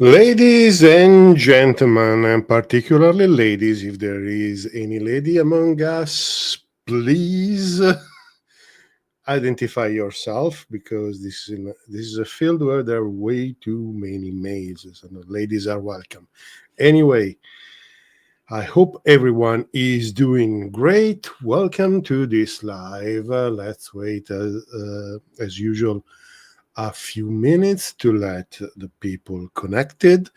Ladies and gentlemen, and particularly ladies, if there is any lady among us, please identify yourself because this is a field where there are way too many males, and the ladies are welcome. Anyway, I hope everyone is doing great. Welcome to this live. Let's wait as usual a few minutes to let the people connected.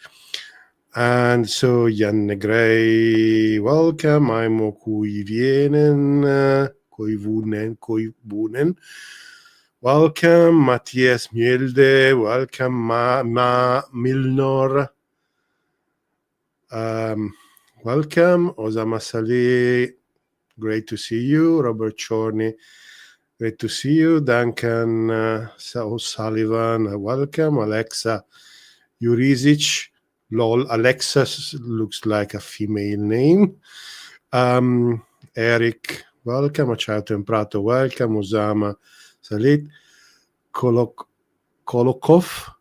And so Janne Gray, welcome. I'm Kui Vienen, Koi Vunen. Welcome, Matthias Mjelde. Welcome, Ma Milnor. Um, Welcome, Osama Saleh. Great to see you. Robert Chorney. Great to see you. Duncan O'Sullivan. Welcome. Alexa Jurisic. Lol, Alexa looks like a female name. Eric, welcome. Achato Prato, welcome. Osama Salit. Kolokov,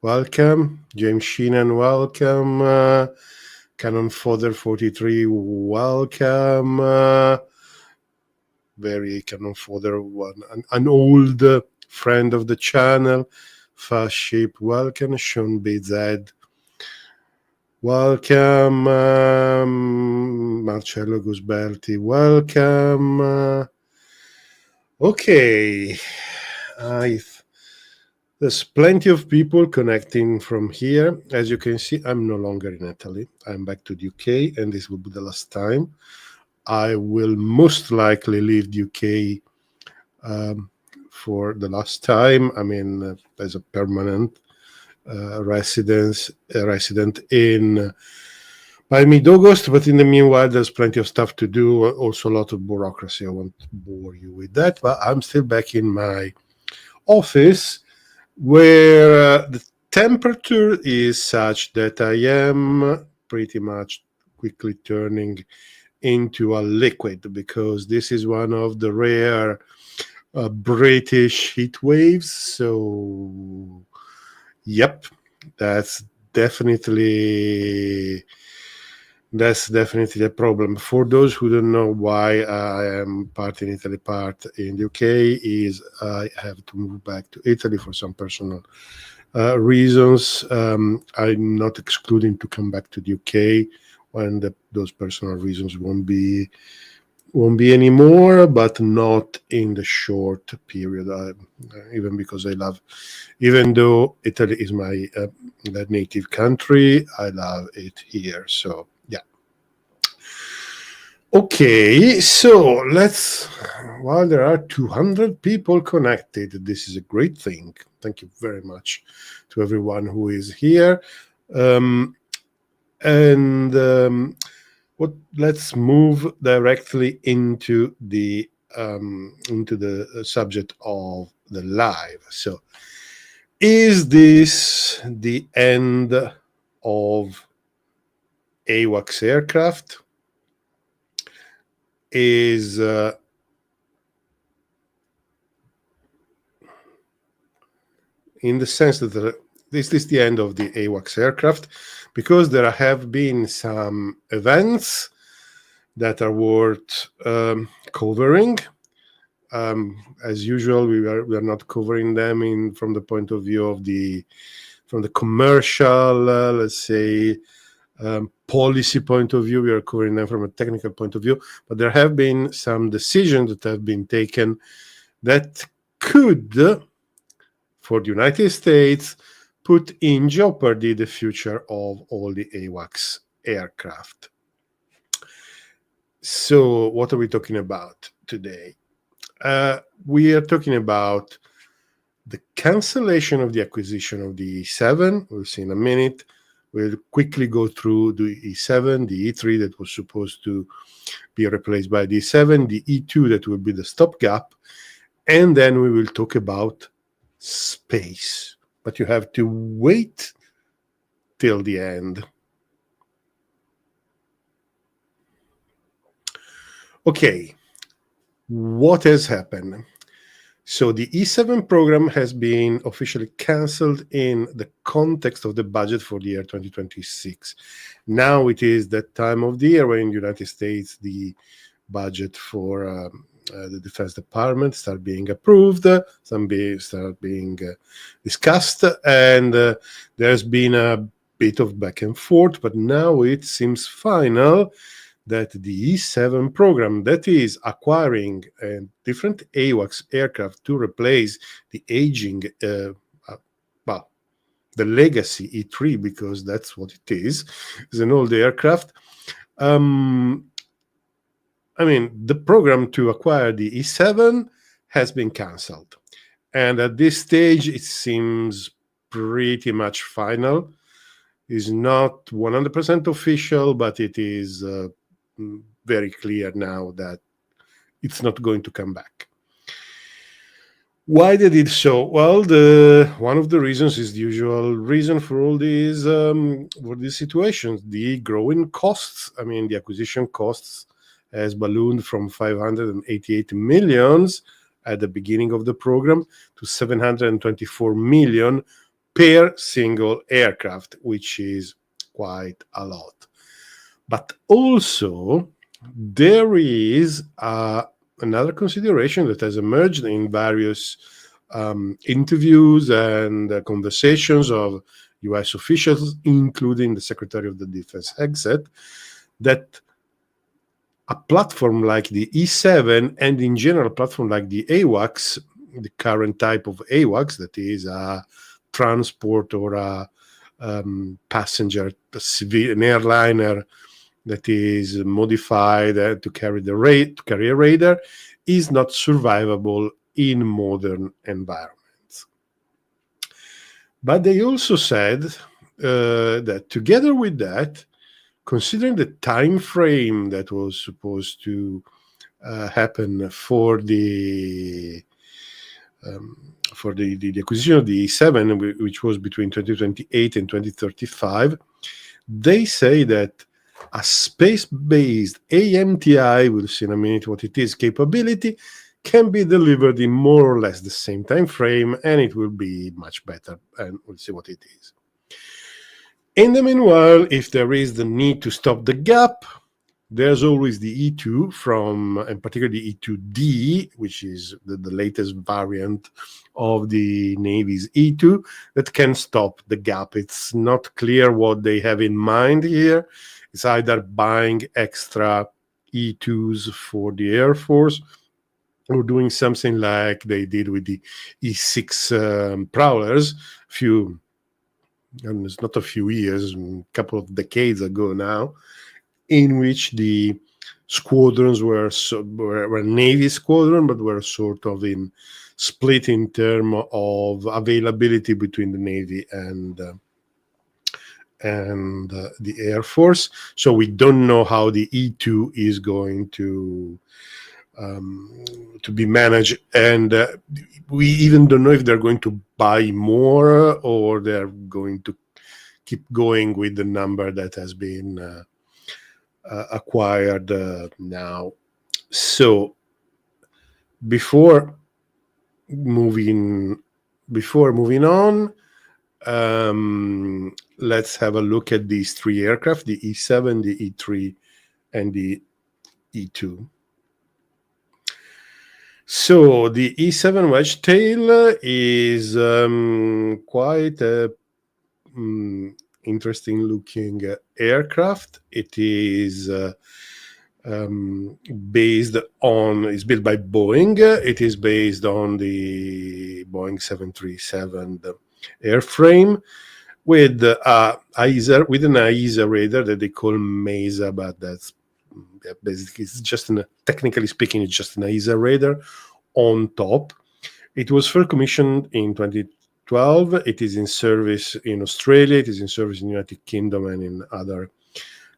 welcome. James Sheenan, welcome. Canon Fodder 43, welcome. Very Canon Fodder one, an old friend of the channel. Fast Shape, welcome. Sean BZ, welcome. Marcello Gusberti, welcome. Okay. There's plenty of people connecting from here. As you can see, I'm no longer in Italy. I'm back to the UK, and this will be the last time. I will most likely leave the UK for the last time. I mean, as a permanent resident in by mid-August. But in the meanwhile, there's plenty of stuff to do. Also, a lot of bureaucracy. I won't bore you with that. But I'm still back in my office, where the temperature is such that I am pretty much quickly turning into a liquid, because this is one of the rare British heat waves. So, yep, that's definitely a problem. For those who don't know why I am part in Italy, part in the UK, is I have to move back to Italy for some personal reasons. I'm not excluding to come back to the UK when those personal reasons won't be anymore, but not in the short period. Even because even though Italy is my native country, I love it here. So yeah. Okay, so while there are 200 people connected, this is a great thing. Thank you very much to everyone who is here. Let's move directly into the subject of the live. So, is this the end of AWACS aircraft? Is in the sense that this is the end of the AWACS aircraft, because there have been some events that are worth covering. As usual, we are not covering them from the point of view of from the commercial, let's say, policy point of view. We are covering them from a technical point of view, but there have been some decisions that have been taken that could, for the United States, put in jeopardy the future of all the AWACS aircraft. So what are we talking about today? We are talking about the cancellation of the acquisition of the E7. We'll see in a minute. We'll quickly go through the E7, the E3 that was supposed to be replaced by the E7, the E2 that will be the stopgap, and then we will talk about space. But you have to wait till the end. Okay, what has happened? So the E7 program has been officially cancelled in the context of the budget for the year 2026. Now it is that time of the year when in the United States the budget for the Defense Department start being approved, start being discussed, and there's been a bit of back and forth, but now it seems final that the E7 program, that is acquiring different AWACS aircraft to replace the aging, well, the legacy E3, because that's what it is an old aircraft. I mean, the program to acquire the E7 has been cancelled. And at this stage, it seems pretty much final. It's not 100% official, but it is very clear now that it's not going to come back. Why they did so? Well, one of the reasons is the usual reason for all these situations: the growing costs. I mean, the acquisition costs has ballooned from 588 millions at the beginning of the program to 724 million per single aircraft, which is quite a lot. But also, there is another consideration that has emerged in various interviews and conversations of US officials, including the Secretary of the Defense Hegseth, that a platform like the E7 and in general a platform like the AWACS, the current type of AWACS, that is a transport or a passenger, an airliner that is modified to carry a radar, is not survivable in modern environments. But they also said that together with that, considering the time frame that was supposed to happen for the acquisition of the E7, which was between 2028 and 2035, they say that a space-based AMTI, we'll see in a minute what it is, capability can be delivered in more or less the same time frame, and it will be much better, and we'll see what it is. In the meanwhile, if there is the need to stop the gap, there's always the E2 and particularly the E2D, which is the latest variant of the Navy's E2, that can stop the gap. It's not clear what they have in mind here. It's either buying extra E2s for the Air Force or doing something like they did with the E6 Prowlers and it's not a few years, a couple of decades ago now, in which the squadrons were Navy squadron, but were sort of split in terms of availability between the Navy and the Air Force. So we don't know how the E2 is going to be managed, and we even don't know if they're going to buy more or they're going to keep going with the number that has been acquired now. So before moving on, let's have a look at these three aircraft: the E7, the E3, and the E2. So the E7 Wedgetail is quite a interesting looking aircraft. It is is built by Boeing. It is based on the Boeing 737 airframe with an AESA radar that they call MESA, but that's basically, it's just technically speaking, it's just an AESA radar on top. It was first commissioned in 2012. It is in service in Australia. It is in service in the United Kingdom and in other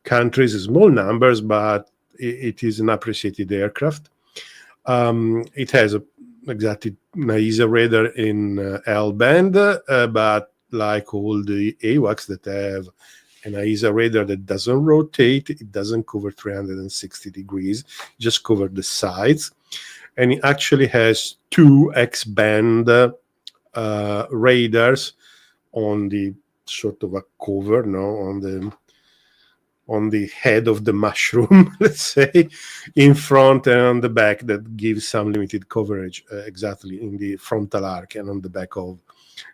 countries, small numbers, but it is an appreciated aircraft. It has exactly an AESA radar in L band, but like all the AWACS that have an AESA radar that doesn't rotate, it doesn't cover 360 degrees, just cover the sides. and it actually has two X-band radars on the sort of a cover, no, on the head of the mushroom, let's say, in front and on the back, that gives some limited coverage exactly in the frontal arc and on the back of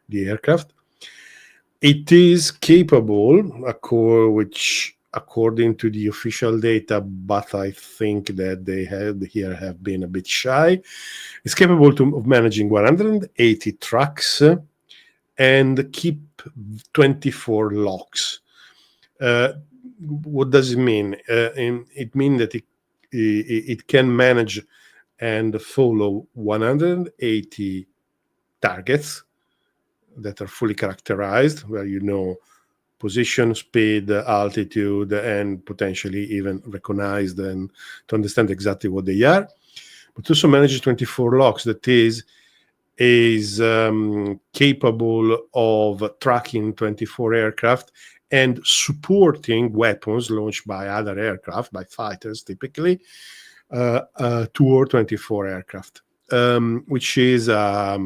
the aircraft. It is capable, which according to the official data, but I think that they have been a bit shy. It's capable of managing 180 trucks and keep 24 locks. What does it mean? It means that it can manage and follow 180 targets that are fully characterized, where you know position, speed, altitude, and potentially even recognized and to understand exactly what they are. But also manages 24 locks. That is capable of tracking 24 aircraft and supporting weapons launched by other aircraft, by fighters typically, toward 24 aircraft, which is a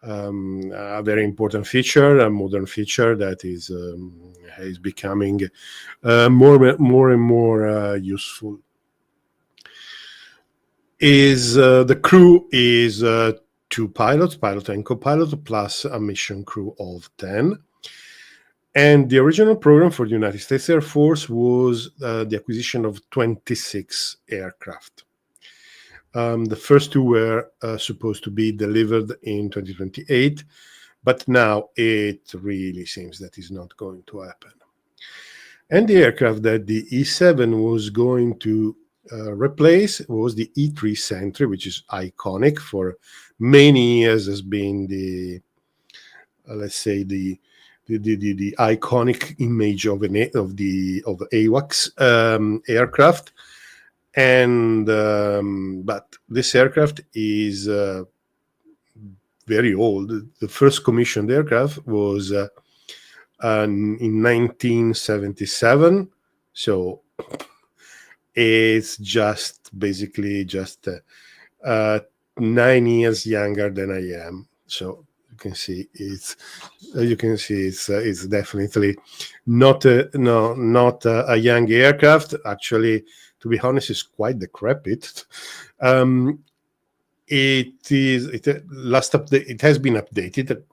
very important feature, a modern feature that is becoming more and more useful. The crew is two pilots, pilot and co-pilot, plus a mission crew of 10. And the original program for the United States Air Force was the acquisition of 26 aircraft. The first two were supposed to be delivered in 2028, but now it really seems that is not going to happen. And the aircraft that the E-7 was going to replace was the E-3 Sentry, which is iconic for many years, has been the let's say the iconic image of AWACS aircraft. And but this aircraft is very old. The first commissioned aircraft was in 1977, so it's just basically just 9 years younger than I am. So you can see it's definitely not a young aircraft. Actually, to be honest, it's quite decrepit. It has been updated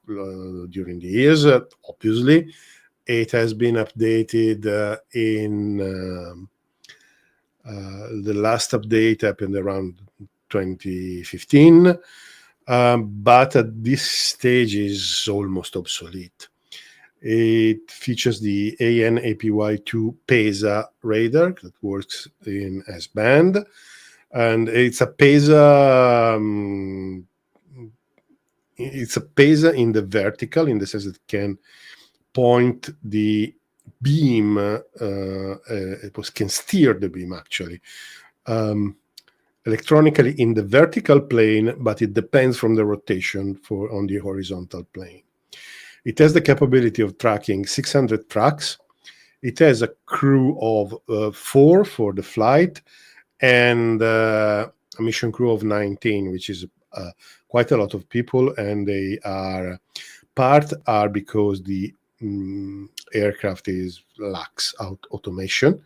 during the years. Obviously, it has been updated in the last update happened around 2015, but at this stage is almost obsolete. It features the AN/APY2 PESA radar that works in S-band, and it's a PESA. It's a PESA in the vertical, in the sense that it can point the beam. It can steer the beam actually electronically in the vertical plane, but it depends from the rotation on the horizontal plane. It has the capability of tracking 600 trucks. It has a crew of 4 for the flight, and a mission crew of 19, which is quite a lot of people, and they are because the aircraft lacks automation,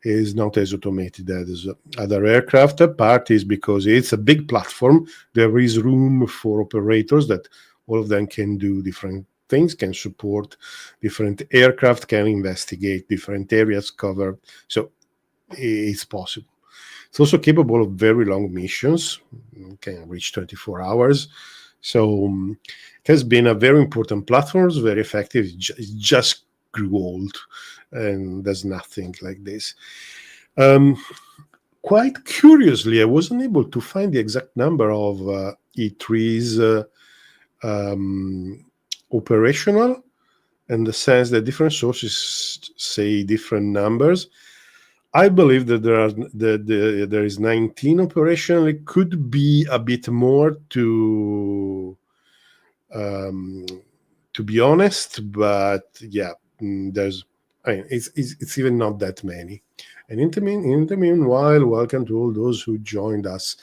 is not as automated as other aircraft. Part is because it's a big platform. There is room for operators that all of them can do different things, can support different aircraft, can investigate different areas covered. So it's possible. It's also capable of very long missions, can reach 24 hours. So it has been a very important platform, it's very effective. It just grew old, and there's nothing like this. Quite curiously, I wasn't able to find the exact number of E3's operational, in the sense that different sources say different numbers. I believe that there is 19 operational. It could be a bit more, to be honest, but yeah, it's even not that many. And in the meanwhile, welcome to all those who joined us.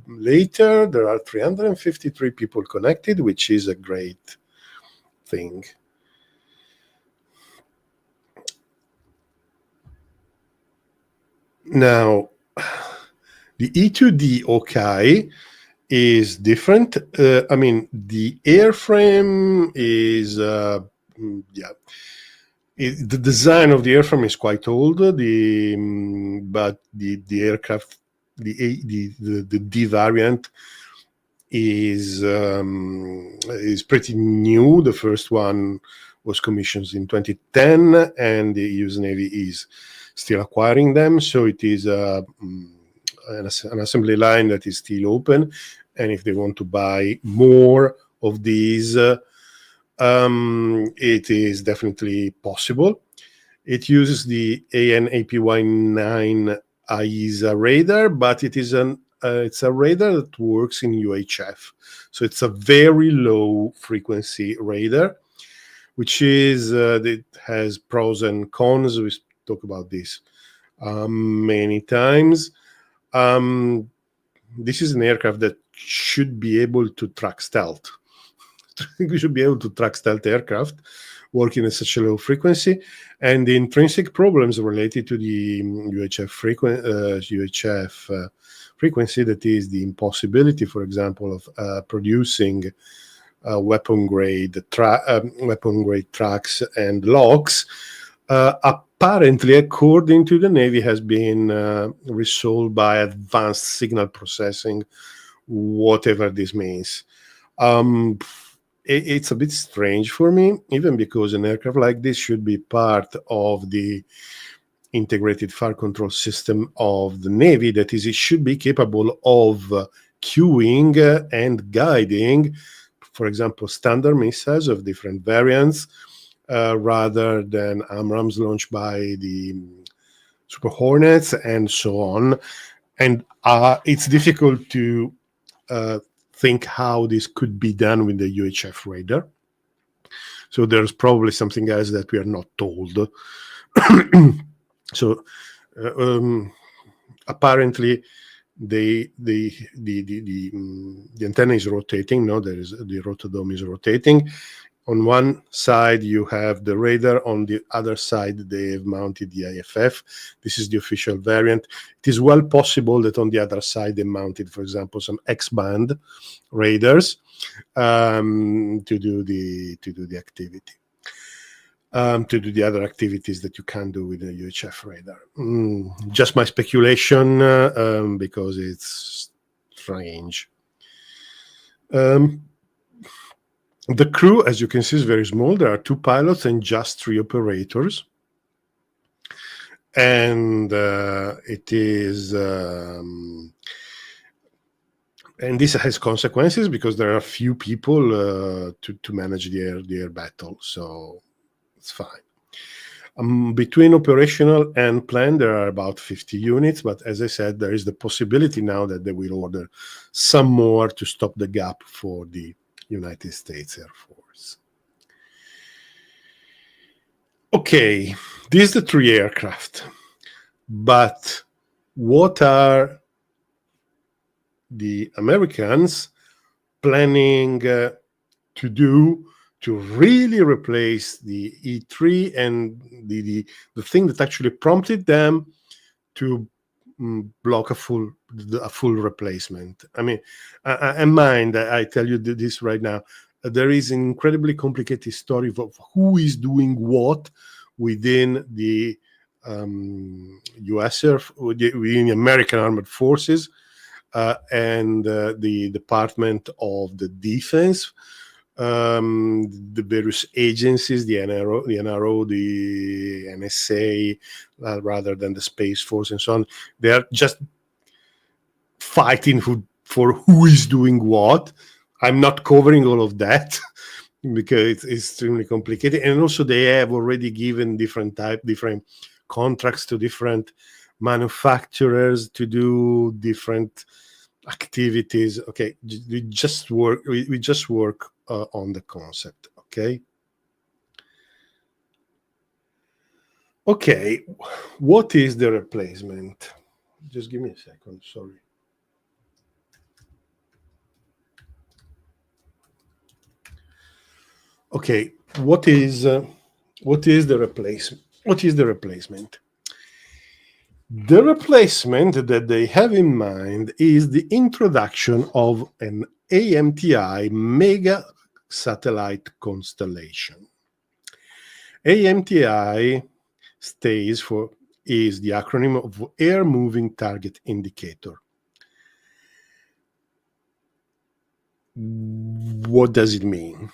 Later, there are 353 people connected, which is a great thing. Now, the E2D OKI is different. I mean, the airframe is, yeah. The design of the airframe is quite old. But the aircraft, the D variant is pretty new. The first one was commissioned in 2010, and the US Navy is still acquiring them. So it is an assembly line that is still open, and if they want to buy more of these, it is definitely possible. It uses the AN/APY9 AISA radar, but it's a radar that works in UHF. So it's a very low frequency radar, which is it has pros and cons. We talk about this many times. This is an aircraft that should be able to track stealth. We should be able to track stealth aircraft working at such a low frequency, and the intrinsic problems related to the UHF frequency, that is the impossibility, for example, of producing weapon grade tracks and logs, apparently, according to the Navy, has been resolved by advanced signal processing, whatever this means. It's a bit strange for me, even because an aircraft like this should be part of the integrated fire control system of the Navy. That is, it should be capable of queuing and guiding, for example, standard missiles of different variants, rather than AMRAAMs launched by the Super Hornets and so on. And it's difficult to think how this could be done with the UHF radar. So there's probably something else that we are not told. So apparently the antenna is rotating. No, there is the rotodome is rotating. On one side you have the radar, on the other side they've mounted the IFF. This is the official variant. It is well possible that on the other side they mounted, for example, some X-band radars to do the activity, to do the other activities that you can do with a UHF radar. Just my speculation, because it's strange. The crew, as you can see, is very small. There are 2 pilots and just 3 operators. And it is... and this has consequences because there are few people to manage the air battle. So it's fine. Between operational and planned, there are about 50 units. But as I said, there is the possibility now that they will order some more to stop the gap for the United States Air Force. Okay, these are the 3 aircraft. But what are the Americans planning to do to really replace the E3 and the thing that actually prompted them to block a full replacement? I mean, I tell you this right now. There is an incredibly complicated story of who is doing what within the U.S. within the American Armed Forces and the Department of the Defense, the various agencies, the NRO, the NSA, rather than the Space Force and so on. They are just fighting for who is doing what. I'm not covering all of that because it's extremely complicated. And also they have already given different contracts to different manufacturers to do different activities. Okay, we just work on the concept. Okay. Okay, what is the replacement? Just give me a second, sorry. Okay, what is the replacement? What is the replacement? The replacement that they have in mind is the introduction of an AMTI mega satellite constellation. AMTI is the acronym of Air Moving Target Indicator. What does it mean?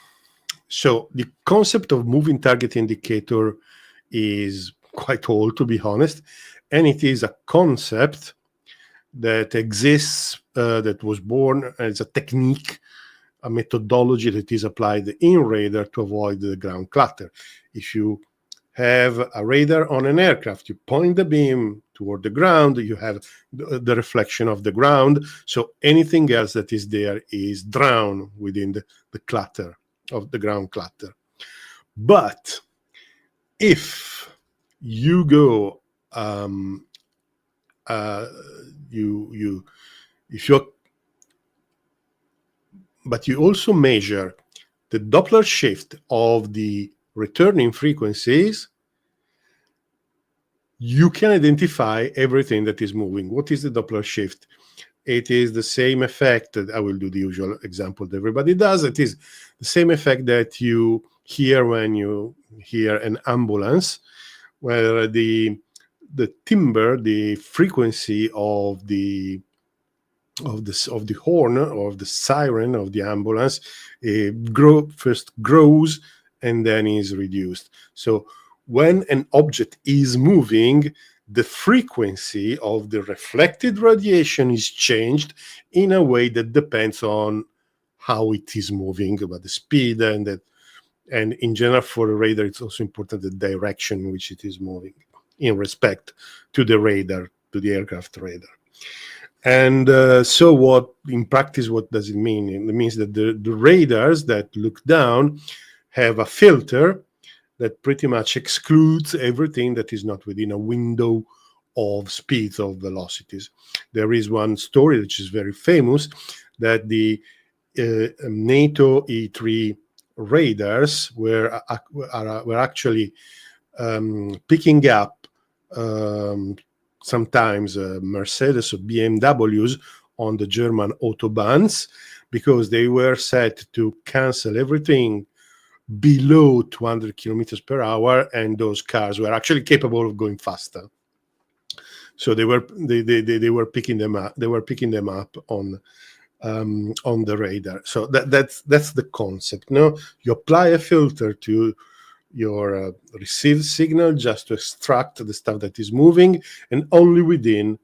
So the concept of moving target indicator is quite old, to be honest, and it is a concept that exists, that was born as a technique, a methodology that is applied in radar to avoid the ground clutter. If you have a radar on an aircraft, you point the beam toward the ground, you have the reflection of the ground, so anything else that is there is drowned within the clutter of the ground clutter. But if you go but you also measure the Doppler shift of the returning frequencies, you can identify everything that is moving. What is the Doppler shift? It is the same effect that I will do the usual example that everybody does. It is the same effect that you hear when you hear an ambulance, where the timbre, the frequency of the horn or of the siren of the ambulance first grows and then is reduced. So when an object is moving, the frequency of the reflected radiation is changed in a way that depends on how it is moving, about the speed, and in general for a radar it's also important the direction in which it is moving in respect to the radar, to the aircraft radar. And so what, in practice, what does it mean? It means that the radars that look down have a filter that pretty much excludes everything that is not within a window of speeds, of velocities. There is one story which is very famous, that the NATO E3 radars were actually picking up sometimes Mercedes or BMWs on the German autobahns, because they were set to cancel everything below 200 kilometers per hour, and those cars were actually capable of going faster. So they were picking them up. They were picking them up on the radar. So that's the concept. No, you apply a filter to your received signal just to extract the stuff that is moving, and only within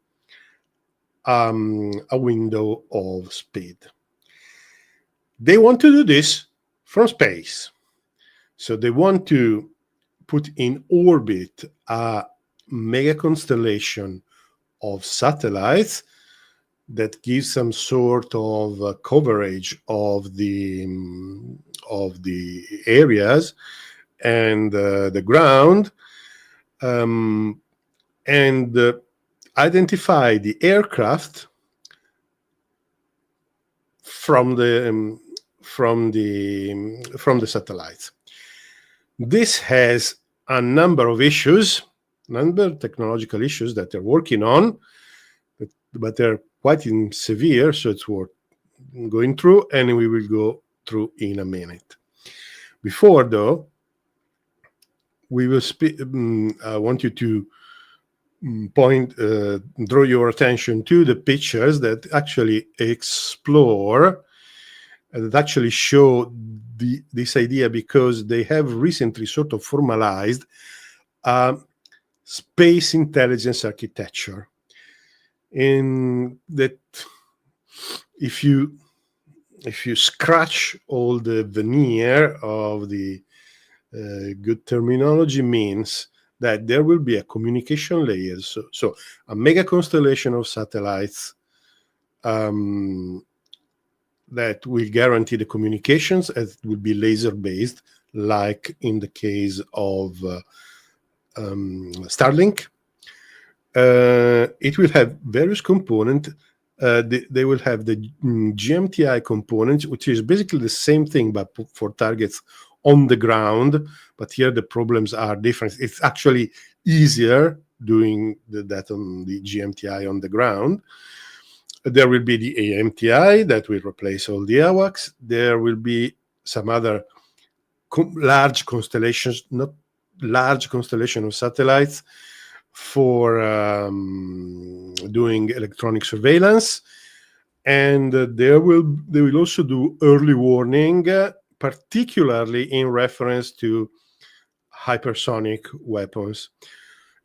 a window of speed. They want to do this from space. So they want to put in orbit a mega constellation of satellites that gives some sort of coverage of the areas and the ground, and identify the aircraft from the satellites. This has a number of technological issues that they're working on, but they're quite severe, so it's worth going through, and we will go through in a minute. Before, though, we will I want you to draw your attention to the pictures that actually explore, that actually show this idea, because they have recently sort of formalized space intelligence architecture. In that, if you scratch all the veneer of the good terminology, means that there will be a communication layer. So a mega constellation of satellites that will guarantee the communications, as it will be laser based, like in the case of Starlink. It will have various components. They will have the GMTI component, which is basically the same thing, but for targets on the ground. But here the problems are different. It's actually easier doing that on the GMTI on the ground. There will be the AMTI that will replace all the AWACS. There will be some other large constellations, not large constellation of satellites for doing electronic surveillance, and they will also do early warning, particularly in reference to hypersonic weapons.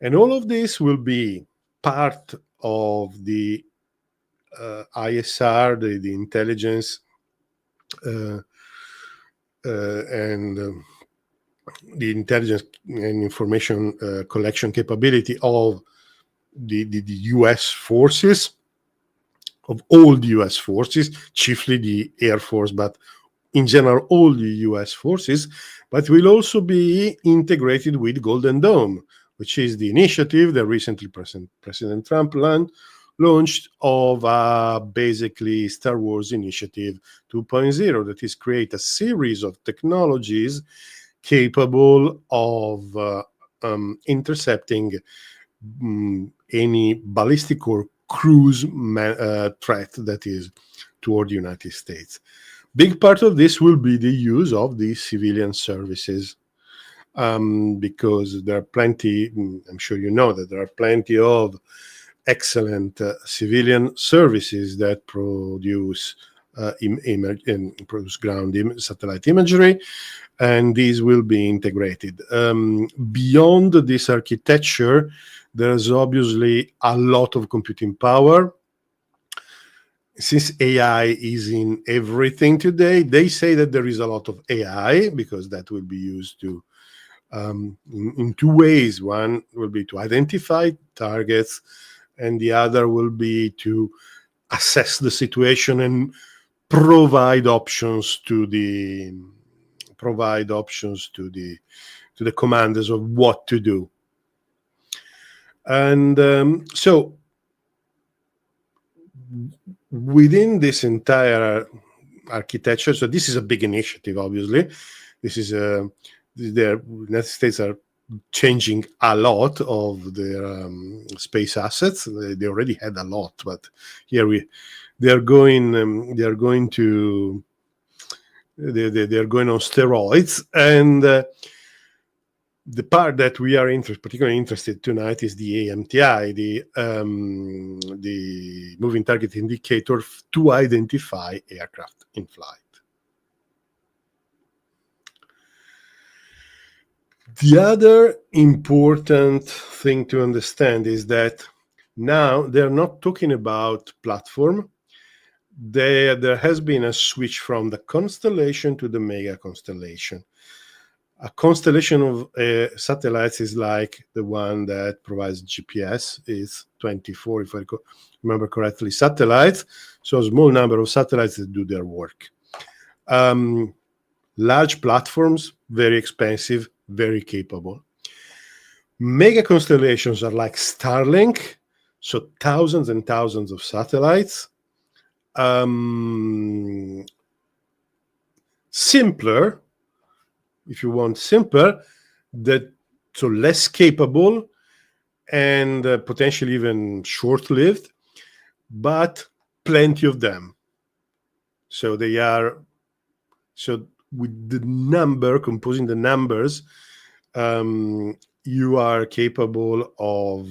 And all of this will be part of the ISR, the intelligence and the intelligence and information collection capability of the US forces, of all the US forces, chiefly the Air Force, but in general, all the US forces, but will also be integrated with Golden Dome, which is the initiative that recently President Trump launched of basically Star Wars Initiative 2.0, that is create a series of technologies capable of intercepting any ballistic or cruise threat that is toward the United States. Big part of this will be the use of the civilian services, because there are plenty, I'm sure you know that there are plenty of excellent civilian services that produce produce ground satellite imagery, and these will be integrated. Beyond this architecture, there's obviously a lot of computing power. Since AI is in everything today, they say that there is a lot of AI because that will be used to in two ways. One will be to identify targets, and the other will be to assess the situation and provide options to the commanders of what to do. And so within this entire architecture, so this is a big initiative, obviously. This is the United States are changing a lot of their space assets. They already had a lot, but here they're going on steroids. And the part that we are particularly interested tonight is the AMTI, the moving target indicator to identify aircraft in flight. The other important thing to understand is that now they're not talking about platform. There has been a switch from the constellation to the mega constellation. A constellation of satellites is like the one that provides GPS. It's 24, if I remember correctly, satellites. So a small number of satellites that do their work. Large platforms, very expensive, very capable. Mega constellations are like Starlink, so thousands and thousands of satellites. Simpler, if you want simpler, so less capable and potentially even short-lived, but plenty of them. So they are, so with the number, composing the numbers, you are capable of,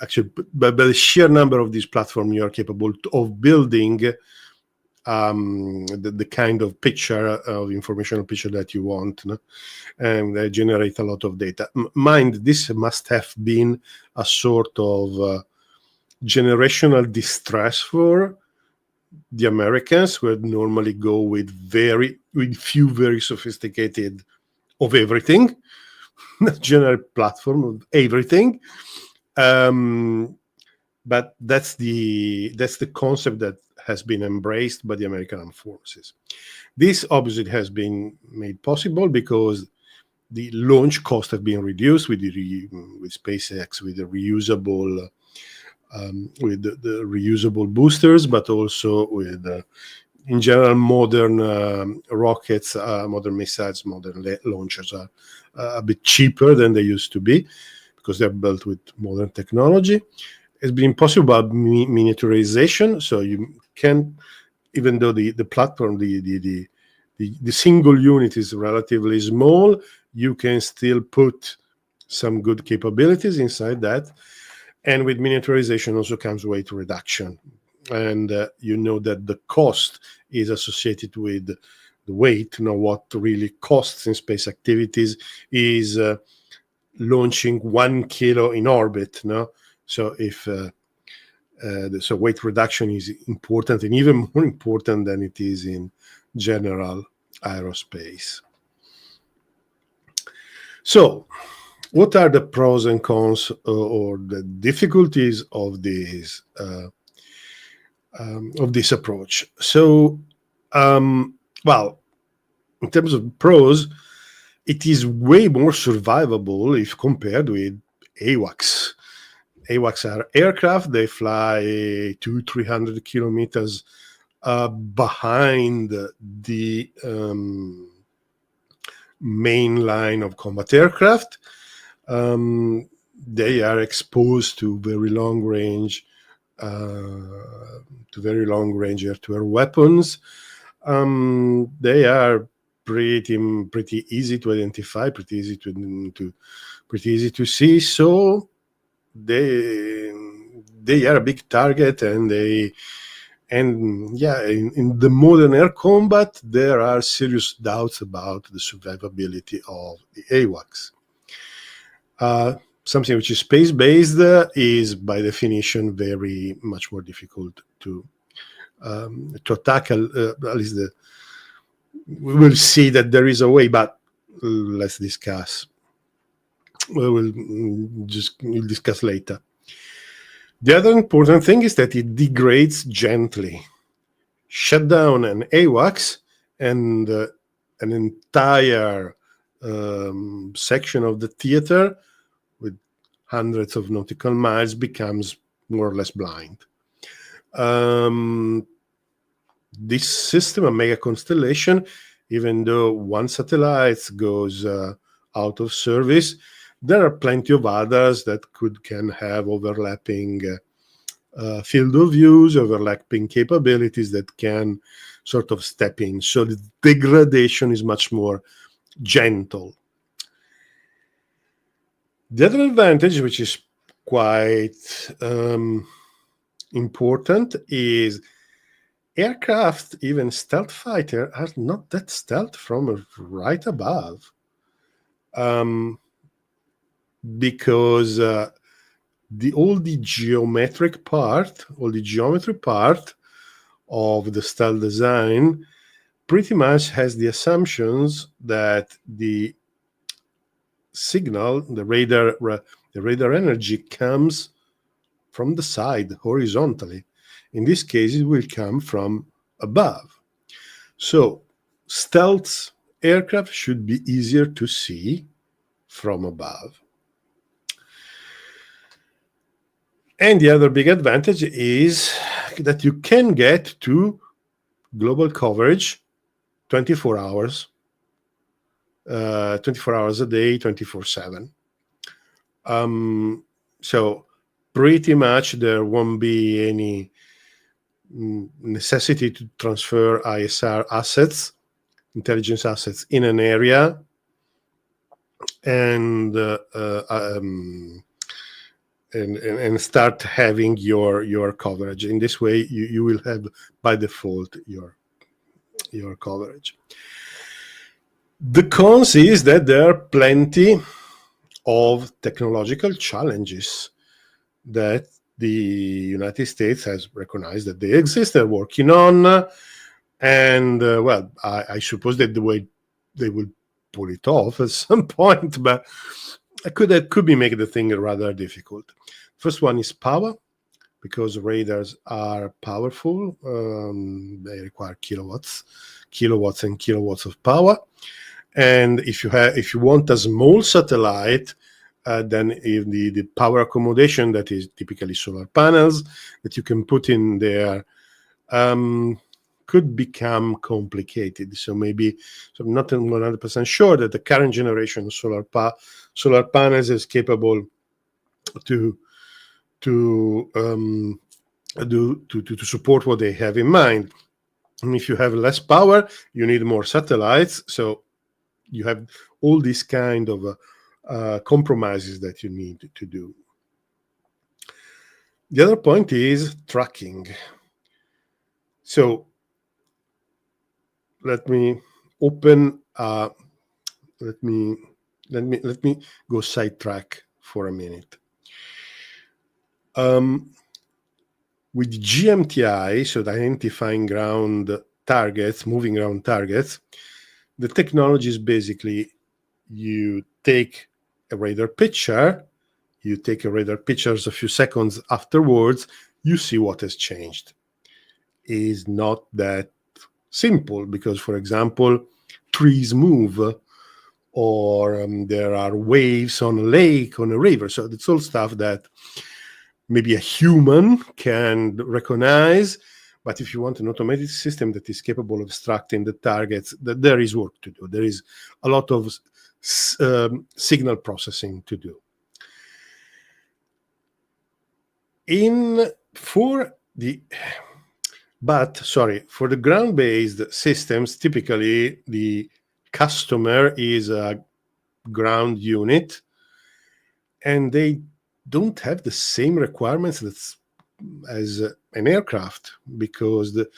actually, by the sheer number of this platform, you are capable of building the kind of picture, of informational picture that you want, no? And they generate a lot of data. Mind, this must have been a sort of generational distress for the Americans, who would normally go with few very sophisticated of everything, general platform of everything. But that's the concept that has been embraced by the American Armed Forces. This obviously has been made possible because the launch costs have been reduced with with SpaceX, with the reusable the reusable boosters, but also with in general modern rockets, modern missiles, modern launchers are a bit cheaper than they used to be because they're built with modern technology. It's been possible by miniaturization, so you can, even though the platform, the single unit is relatively small, you can still put some good capabilities inside that. And with miniaturization also comes weight reduction. And you know that the cost is associated with the weight. What really costs in space activities is launching 1 kilo in orbit. So if so weight reduction is important, and even more important than it is in general aerospace. So what are the pros and cons or the difficulties of this approach? So, well, in terms of pros, it is way more survivable if compared with AWACS. AWACS are aircraft. They fly 200-300 kilometers behind the main line of combat aircraft. They are exposed to very long range air-to-air weapons. They are pretty easy to identify, pretty easy to see. So they are a big target, and in the modern air combat, there are serious doubts about the survivability of the AWACS. Something which is space-based is, by definition, very much more difficult to tackle. At least we will see that there is a way, but let's discuss. We'll discuss later. The other important thing is that it degrades gently. Shut down an AWACS and an entire section of the theater with hundreds of nautical miles becomes more or less blind. This system, a mega constellation, even though one satellite goes out of service, there are plenty of others that can have overlapping field of views, overlapping capabilities that can sort of step in. So the degradation is much more gentle. The other advantage, which is quite important, is aircraft, even stealth fighter, are not that stealth from right above. Because all the geometry part of the stealth design pretty much has the assumptions that the signal, the radar energy comes from the side horizontally. In this case, it will come from above. So stealth aircraft should be easier to see from above. And the other big advantage is that you can get to global coverage 24 hours a day, 24/7. So pretty much there won't be any necessity to transfer ISR assets, intelligence assets, in an area, and start having your coverage. In this way, you will have by default your coverage. The cons is that there are plenty of technological challenges that the United States has recognized that they exist, they're working on, and well, I suppose that the way they will pull it off at some point, but that could be making the thing rather difficult. First one is power, because radars are powerful. They require kilowatts and kilowatts of power. And if you want a small satellite, then if the power accommodation, that is typically solar panels that you can put in there, could become complicated. So maybe, so I'm not 100% sure that the current generation of solar panels is capable to support what they have in mind. And if you have less power, you need more satellites. So you have all these kind of compromises that you need to do. The other point is tracking. So let me open. Let me go sidetrack for a minute. With GMTI, so the identifying ground targets, moving ground targets, the technology is basically you take a radar picture, a few seconds afterwards, you see what has changed. Is not that simple because, for example, trees move, or there are waves on a lake, on a river. So it's all stuff that maybe a human can recognize. But if you want an automated system that is capable of extracting the targets, there is work to do. There is a lot of signal processing to do. For the ground-based systems, typically the customer is a ground unit, and they don't have the same requirements as an aircraft, because the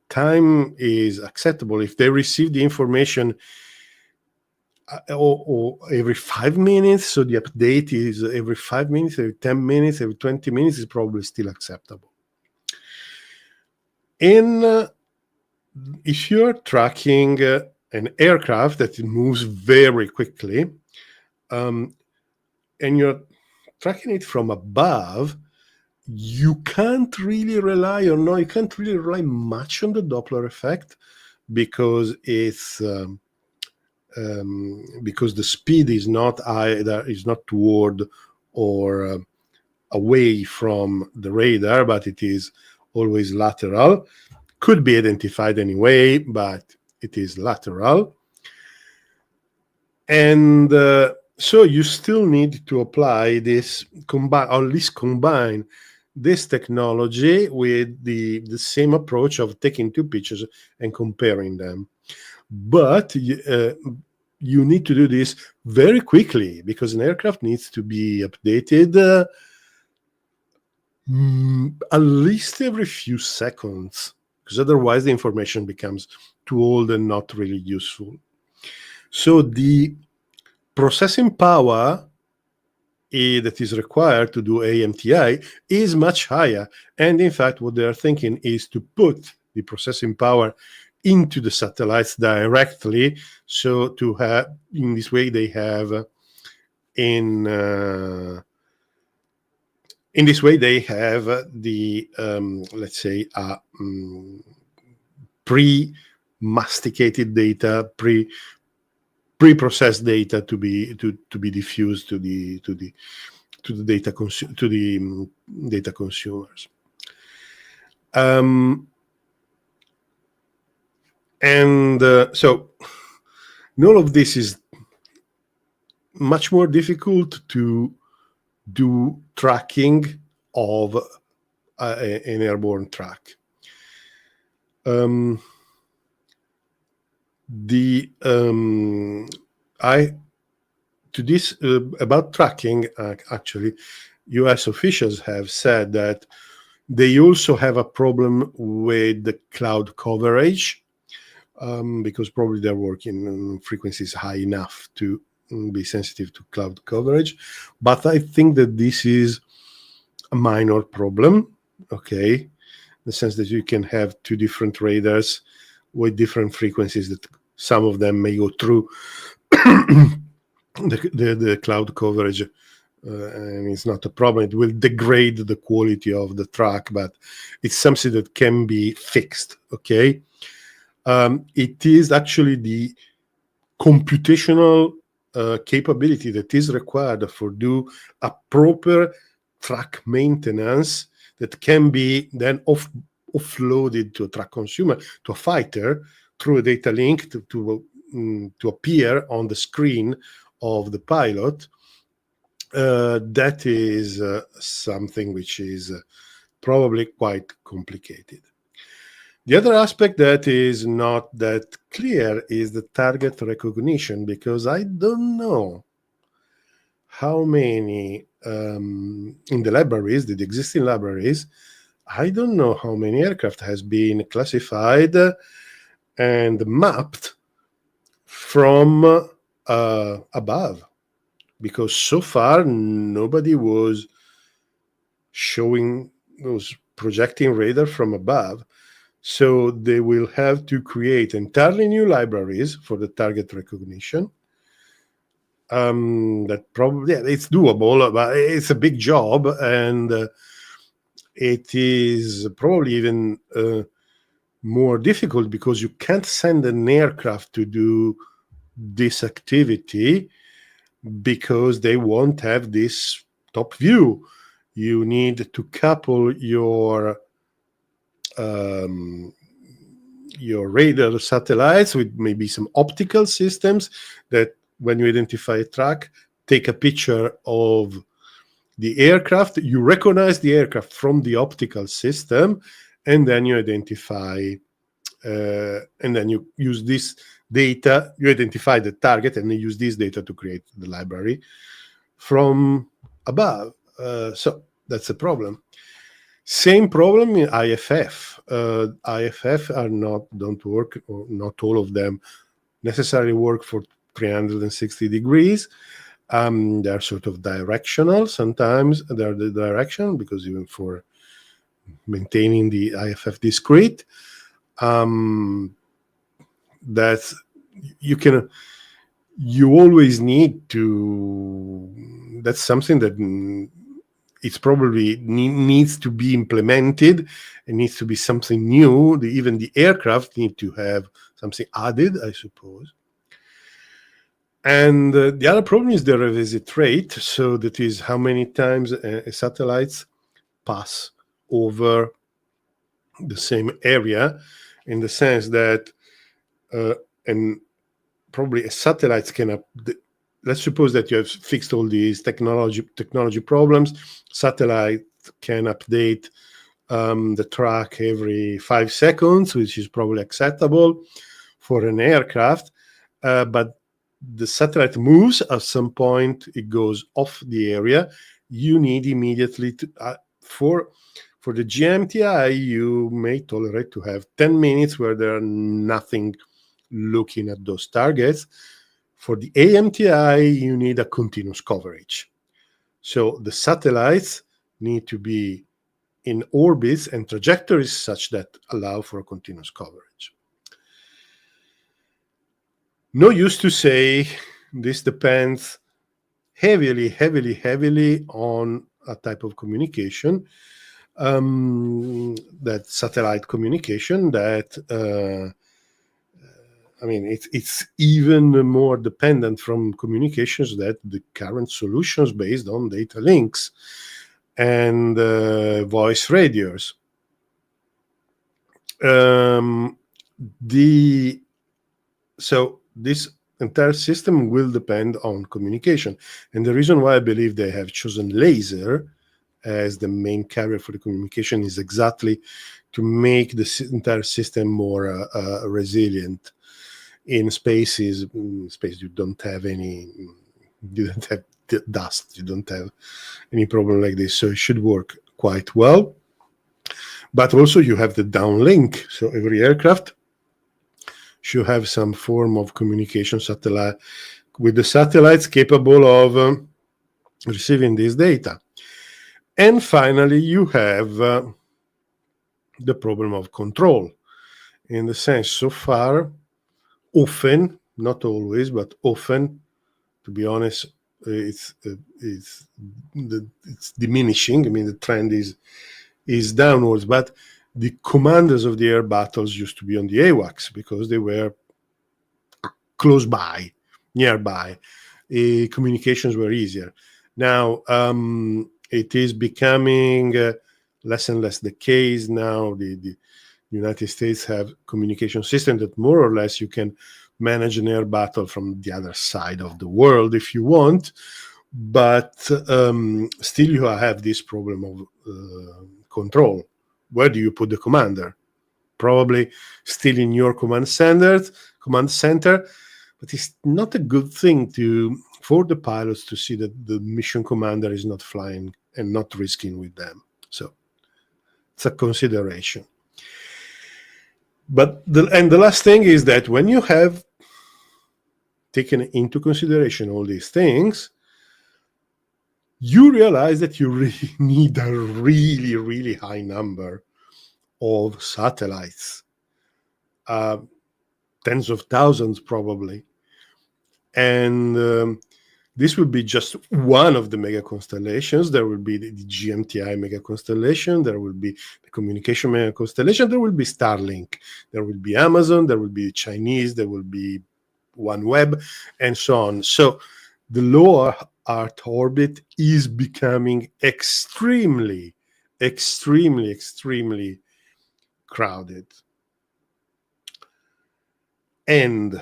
time is acceptable. If they receive the information or every 5 minutes, so the update is every 5 minutes, every 10 minutes, every 20 minutes, is probably still acceptable. If you're tracking an aircraft that moves very quickly, and you're tracking it from above, you can't really rely much on the Doppler effect, because it's because the speed is not toward or away from the radar, but it is always lateral. Could be identified anyway, but it is lateral. And so you still need to apply this, or at least combine this technology with the same approach of taking two pictures and comparing them. But you need to do this very quickly, because an aircraft needs to be updated at least every few seconds, because otherwise the information becomes too old and not really useful. So the processing power that is required to do AMTI is much higher. And in fact, what they are thinking is to put the processing power into the satellites directly. So to have, in this way, they have in this way they have the let's say pre-masticated data, pre-processed data to be diffused to the data consumers. So all of this is much more difficult to do tracking of an airborne track. About tracking, actually, US officials have said that they also have a problem with the cloud coverage, because probably they're working on frequencies high enough to be sensitive to cloud coverage. But I think that this is a minor problem, okay, in the sense that you can have two different radars with different frequencies, that some of them may go through the cloud coverage, and it's not a problem. It will degrade the quality of the track, but it's something that can be fixed, okay? It is actually the computational capability that is required for do a proper track maintenance that can be then offloaded to a track consumer, to a fighter, through a data link to appear on the screen of the pilot. That is something which is probably quite complicated. The other aspect that is not that clear is the target recognition, because I don't know how many in the libraries, the existing libraries, I don't know how many aircraft has been classified and mapped from above, because so far nobody was projecting radar from above. So they will have to create entirely new libraries for the target recognition. That probably, it's doable, but it's a big job, and it is probably even more difficult because you can't send an aircraft to do this activity because they won't have this top view. You need to couple your radar satellites with maybe some optical systems that, when you identify a track, take a picture of the aircraft, you recognize the aircraft from the optical system, and then you identify, and then you use this data, you identify the target, and you use this data to create the library from above. So that's a problem. Same problem in IFF. IFF don't work, or not all of them necessarily work for 360 degrees. They're sort of directional. Sometimes they're the direction, because even for maintaining the IFF discrete, that you always need to, that's something that it's probably needs to be implemented. It needs to be something new. Even the aircraft need to have something added, I suppose. And the other problem is the revisit rate. So that is how many times satellites pass over the same area, in the sense that, and probably satellites can let's suppose that you have fixed all these technology problems. Satellite can update the track every 5 seconds, which is probably acceptable for an aircraft. But the satellite moves at some point, it goes off the area. You need immediately to, for the GMTI, you may tolerate to have 10 minutes where there are nothing looking at those targets. For the AMTI, you need a continuous coverage. So the satellites need to be in orbits and trajectories such that allow for a continuous coverage. No use to say this depends heavily on a type of communication, that satellite communication, that it's even more dependent from communications that the current solutions based on data links and voice radios. So this entire system will depend on communication. And the reason why I believe they have chosen laser as the main carrier for the communication is exactly to make the entire system more resilient. In space you don't have dust, you don't have any problem like this, so it should work quite well. But also you have the downlink, so every aircraft should have some form of communication satellite with the satellites capable of receiving this data. And finally, you have the problem of control, in the sense, so far, often, not always, but often, to be honest, it's diminishing. I mean, the trend is downwards, but the commanders of the air battles used to be on the AWACS, because they were close by, nearby. Communications were easier. Now, it is becoming less and less the case. Now, the United States have communication system that more or less you can manage an air battle from the other side of the world if you want, but still you have this problem of control. Where do you put the commander? Probably still in your command center, but it's not a good thing for the pilots to see that the mission commander is not flying and not risking with them. So it's a consideration. But the last thing is that when you have taken into consideration all these things, you realize that you really need a really, really high number of satellites, tens of thousands probably. And this will be just one of the mega constellations. There will be the GMTI mega constellation. There will be the communication mega constellation. There will be Starlink. There will be Amazon. There will be Chinese. There will be OneWeb, and so on. So the low Earth orbit is becoming extremely, extremely, extremely crowded. And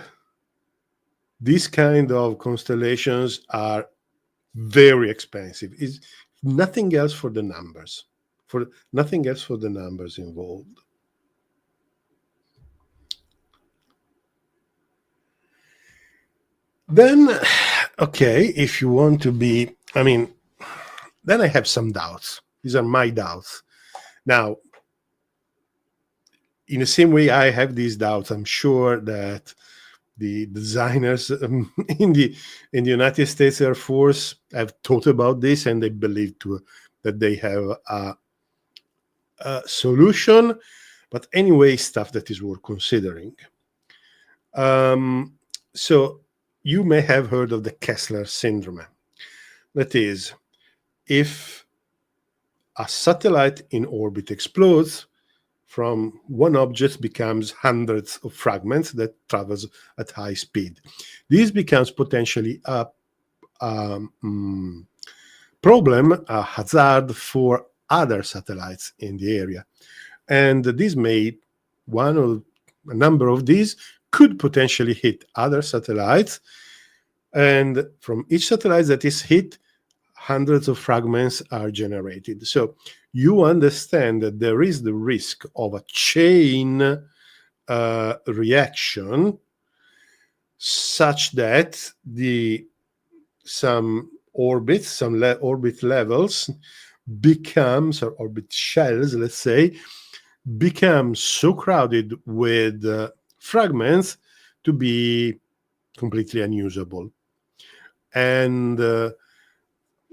these kind of constellations are very expensive. It's nothing else for the numbers. Nothing else for the numbers involved. Then, okay, if you want to be, then I have some doubts. These are my doubts. Now, in the same way I have these doubts, I'm sure that the designers in the United States Air Force have thought about this, and they believe that they have a solution. But anyway, stuff that is worth considering. So you may have heard of the Kessler syndrome. That is, if a satellite in orbit explodes, from one object becomes hundreds of fragments that travels at high speed. This becomes potentially a problem, a hazard for other satellites in the area. And this may, a number of these could potentially hit other satellites. And from each satellite that is hit, hundreds of fragments are generated. So you understand that there is the risk of a chain reaction such that some orbit levels becomes, or orbit shells, let's say, become so crowded with fragments to be completely unusable. And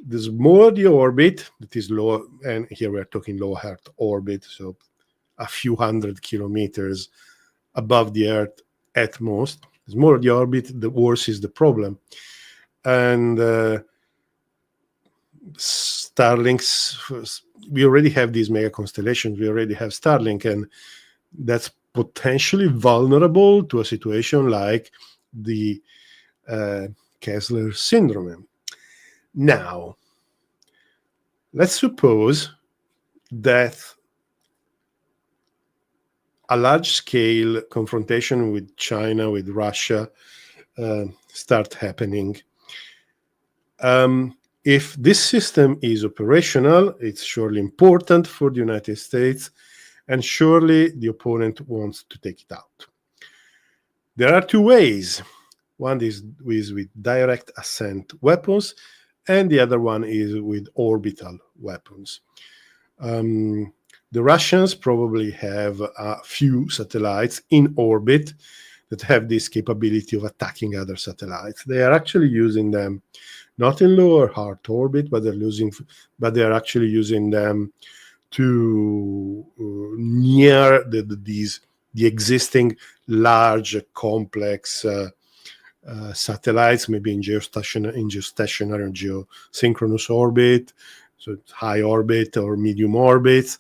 the smaller the orbit, that is low, and here we're talking low Earth orbit, so a few hundred kilometers above the Earth at most. The smaller the orbit, the worse is the problem. And Starlinks, we already have these mega constellations, we already have Starlink, and that's potentially vulnerable to a situation like the Kessler syndrome. Now, let's suppose that a large-scale confrontation with China, with Russia, start happening. If this system is operational, it's surely important for the United States, and surely the opponent wants to take it out. There are two ways. One is with direct ascent weapons, and the other one is with orbital weapons. The Russians probably have a few satellites in orbit that have this capability of attacking other satellites. They are actually using them not in lower Earth orbit, but they are actually using them to near the existing large complex satellites, maybe in geostationary and geosynchronous orbit, so high orbit or medium orbits.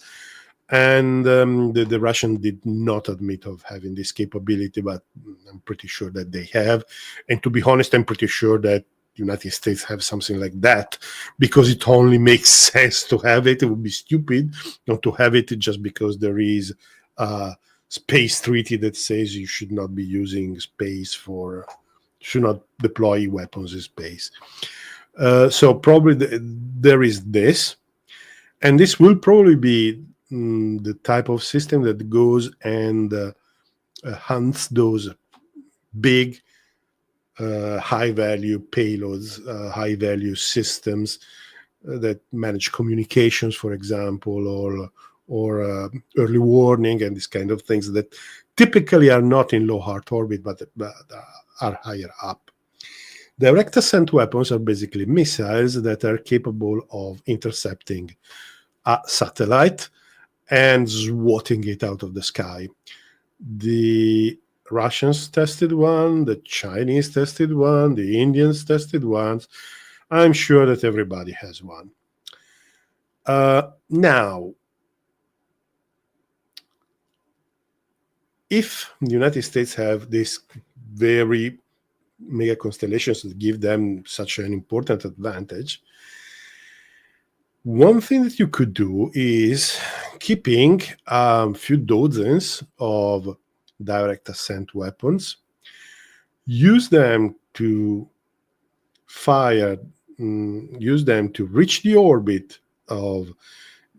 And the Russian did not admit of having this capability, but I'm pretty sure that they have. And to be honest, I'm pretty sure that the United States have something like that, because it only makes sense to have it. It would be stupid not to have it just because there is a space treaty that says you should not be using space for, should not deploy weapons in space. So probably there is this. And this will probably be the type of system that goes and hunts those big, high-value payloads, high-value systems that manage communications, for example, or early warning and these kind of things that typically are not in low Earth orbit, but are higher up. Direct ascent weapons are basically missiles that are capable of intercepting a satellite and swatting it out of the sky. The Russians tested one, the Chinese tested one, the Indians tested one. I'm sure that everybody has one. Now, if the United States have these very mega constellations that give them such an important advantage, one thing that you could do is keeping a few dozens of direct ascent weapons, use them to fire, use them to reach the orbit of,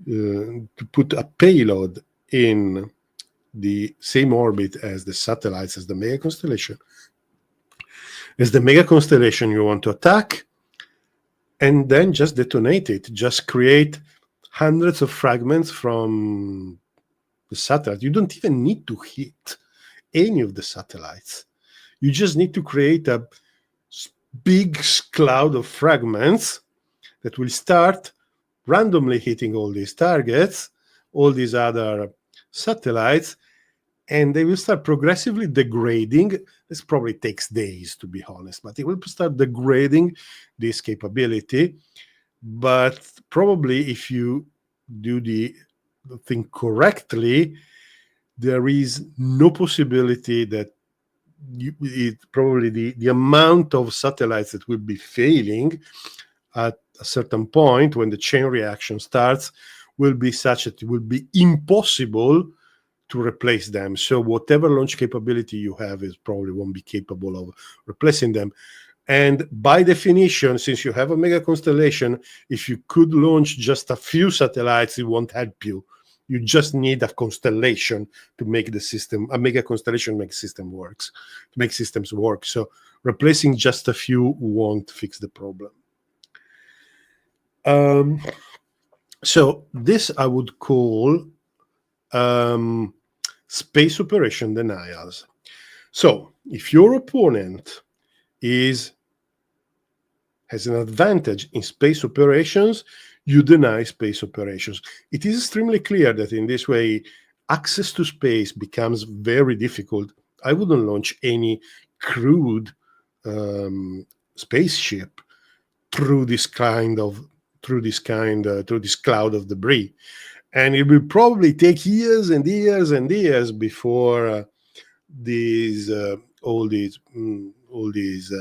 to put a payload in the same orbit as the satellites, as the mega constellation. As the mega constellation you want to attack, and then just detonate it. Just create hundreds of fragments from the satellite. You don't even need to hit any of the satellites. You just need to create a big cloud of fragments that will start randomly hitting all these targets, all these other satellites, and they will start progressively degrading. This probably takes days, to be honest, but it will start degrading this capability. But probably if you do the thing correctly, there is no possibility that probably the amount of satellites that will be failing at a certain point when the chain reaction starts will be such that it will be impossible to replace them. So whatever launch capability you have is probably won't be capable of replacing them. And by definition, since you have a mega constellation, if you could launch just a few satellites, it won't help you. You just need a constellation to make the system, a mega constellation makes systems work. So replacing just a few won't fix the problem. So this I would call space operation denials. So if your opponent has an advantage in space operations, you deny space operations. It is extremely clear that in this way, access to space becomes very difficult. I wouldn't launch any crewed spaceship through this cloud of debris. And it will probably take years and years and years before all these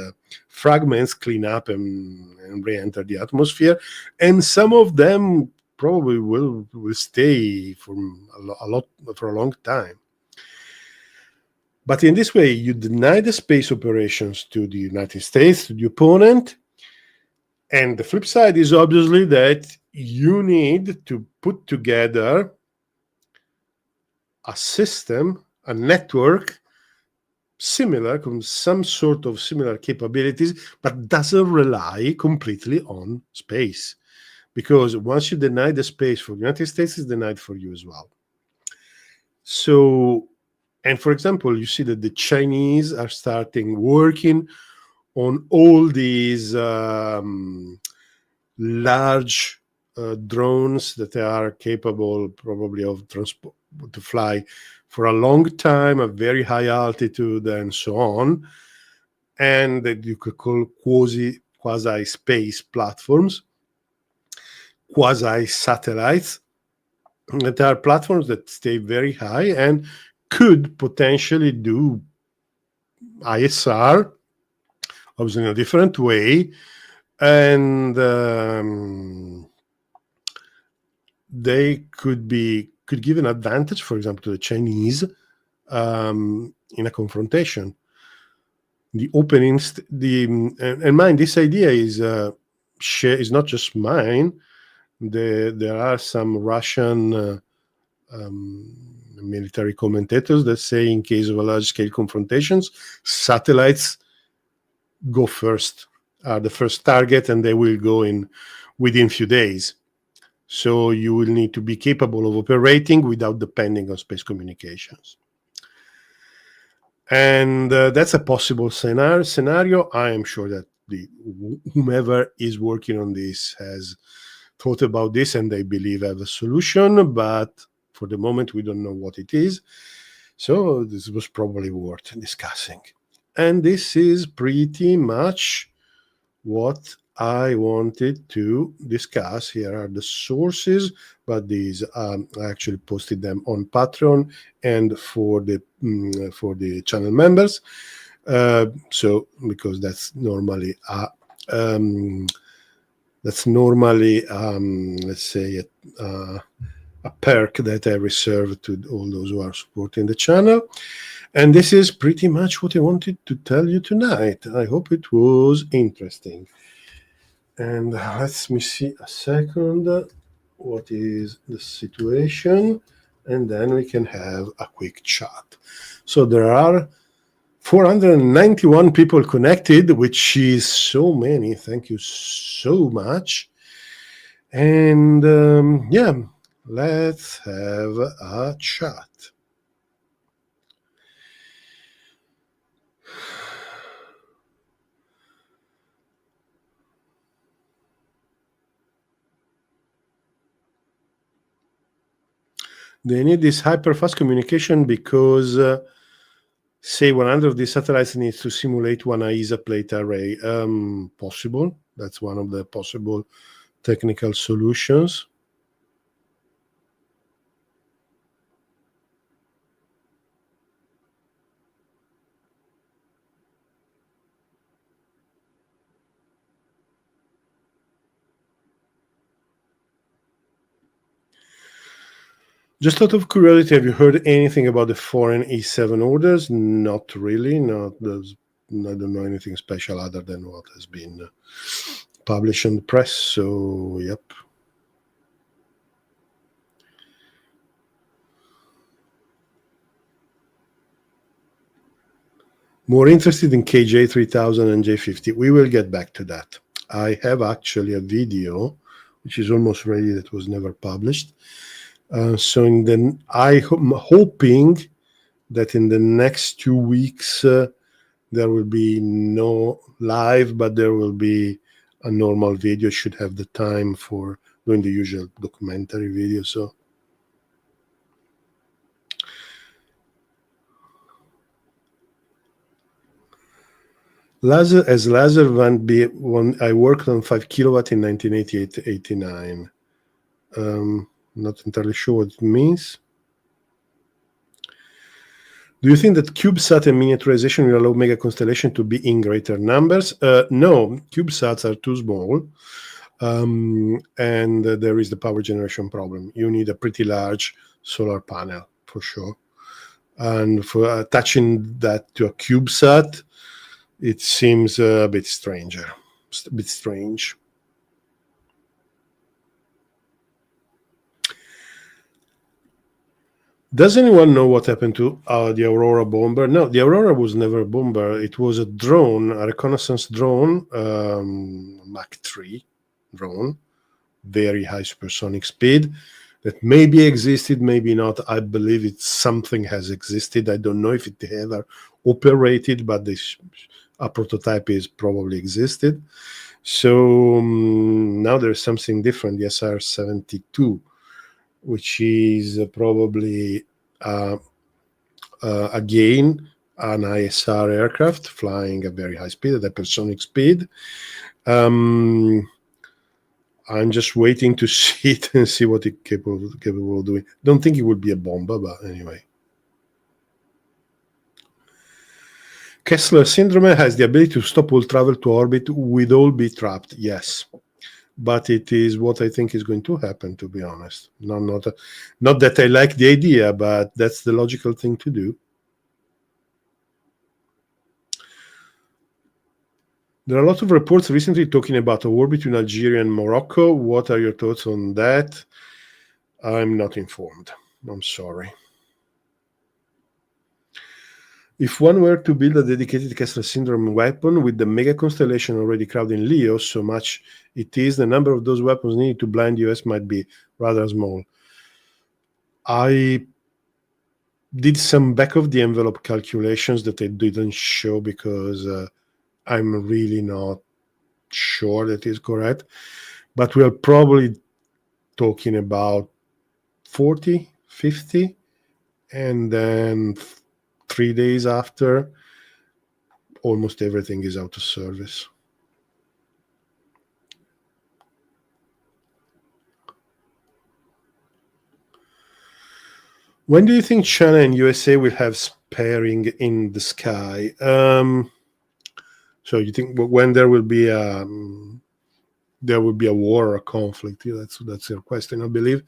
fragments clean up and re-enter the atmosphere. And some of them probably will stay for a long time. But in this way, you deny the space operations to the United States, to the opponent. And the flip side is obviously that you need to put together a system, a network, similar, some sort of similar capabilities, but doesn't rely completely on space. Because once you deny the space for the United States, it's denied for you as well. So, and for example, you see that the Chinese are starting working on all these large drones that are capable probably of to fly for a long time at very high altitude and so on, and that you could call quasi space platforms, quasi satellites. There are platforms that stay very high and could potentially do ISR, obviously in a different way, and they could give an advantage, for example, to the Chinese in a confrontation. The opening, and mind, this idea is not just mine. There are some Russian military commentators that say, in case of a large-scale confrontations, satellites go first, are the first target, and they will go in within few days. So you will need to be capable of operating without depending on space communications. And that's a possible scenario. I am sure that whomever is working on this has thought about this and they believe have a solution, but for the moment we don't know what it is. So this was probably worth discussing. And this is pretty much what I wanted to discuss. Here are the sources, but these I actually posted them on Patreon and for the channel members. So because that's normally let's say a perk that I reserve to all those who are supporting the channel. And this is pretty much what I wanted to tell you tonight. I hope it was interesting. And let me see a second what is the situation, and then we can have a quick chat. So there are 491 people connected, which is so many. Thank you so much. And yeah, let's have a chat. They need this hyper-fast communication because, say, 100 of these satellites needs to simulate one AISA plate array. Possible. That's one of the possible technical solutions. Just out of curiosity, have you heard anything about the foreign E7 orders? Not really. I don't know anything special other than what has been published in the press. So, yep. More interested in KJ3000 and J50. We will get back to that. I have actually a video, which is almost ready, that was never published. So I'm hoping that in the next 2 weeks there will be no live, but there will be a normal video. Should have the time for doing the usual documentary video. So laser one I worked on 5 kilowatt in 1988-89. Not entirely sure what it means. Do you think that CubeSat and miniaturization will allow mega constellation to be in greater numbers? No, CubeSats are too small, and there is the power generation problem. You need a pretty large solar panel for sure, and for attaching that to a CubeSat, it seems a bit strange. Does anyone know what happened to the Aurora bomber? No, the Aurora was never a bomber. It was a drone, a reconnaissance drone, Mach 3 drone, very high supersonic speed, that maybe existed, maybe not. I believe something has existed. I don't know if it ever operated, but a prototype is probably existed. So now there's something different, the SR-72, which is probably again an ISR aircraft flying at very high speed, at hypersonic speed. I'm just waiting to see it and see what it's capable of doing. Don't think it would be a bomb, but anyway. Kessler syndrome has the ability to stop all travel to orbit with all be trapped. Yes, but it is what I think is going to happen, to be honest. Not that I like the idea, but that's the logical thing to do. There are a lot of reports recently talking about a war between Algeria and Morocco. What are your thoughts on that? I'm not informed. I'm sorry. If one were to build a dedicated Kessler syndrome weapon with the mega constellation already crowding Leo so much it is, the number of those weapons needed to blind the US might be rather small. I did some back of the envelope calculations that I didn't show because I'm really not sure that is correct, but we're probably talking about 40, 50, and then 3 days after, almost everything is out of service. When do you think China and USA will have sparring in the sky? So you think when there will be a war or a conflict? That's your question, I believe.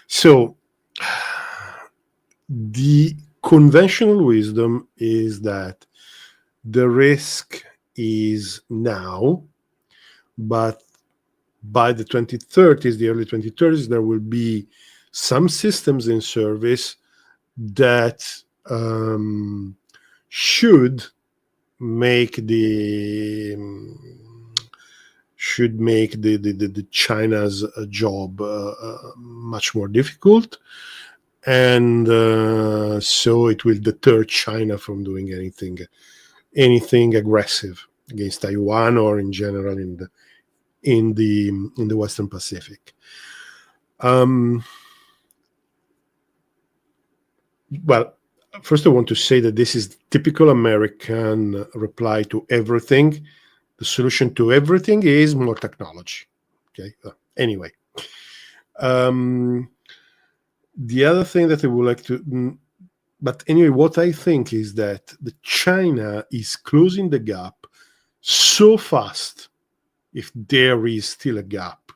So the conventional wisdom is that the risk is now, but by the 2030s, the early 2030s, there will be some systems in service that should make the China's job much more difficult, and so it will deter China from doing anything aggressive against Taiwan or in general in the Western Pacific. Well, first I want to say that this is typical American reply to everything. The solution to everything is more technology. Okay. Anyway, the other thing that I would like to, but anyway, what I think is that the China is closing the gap so fast. If there is still a gap,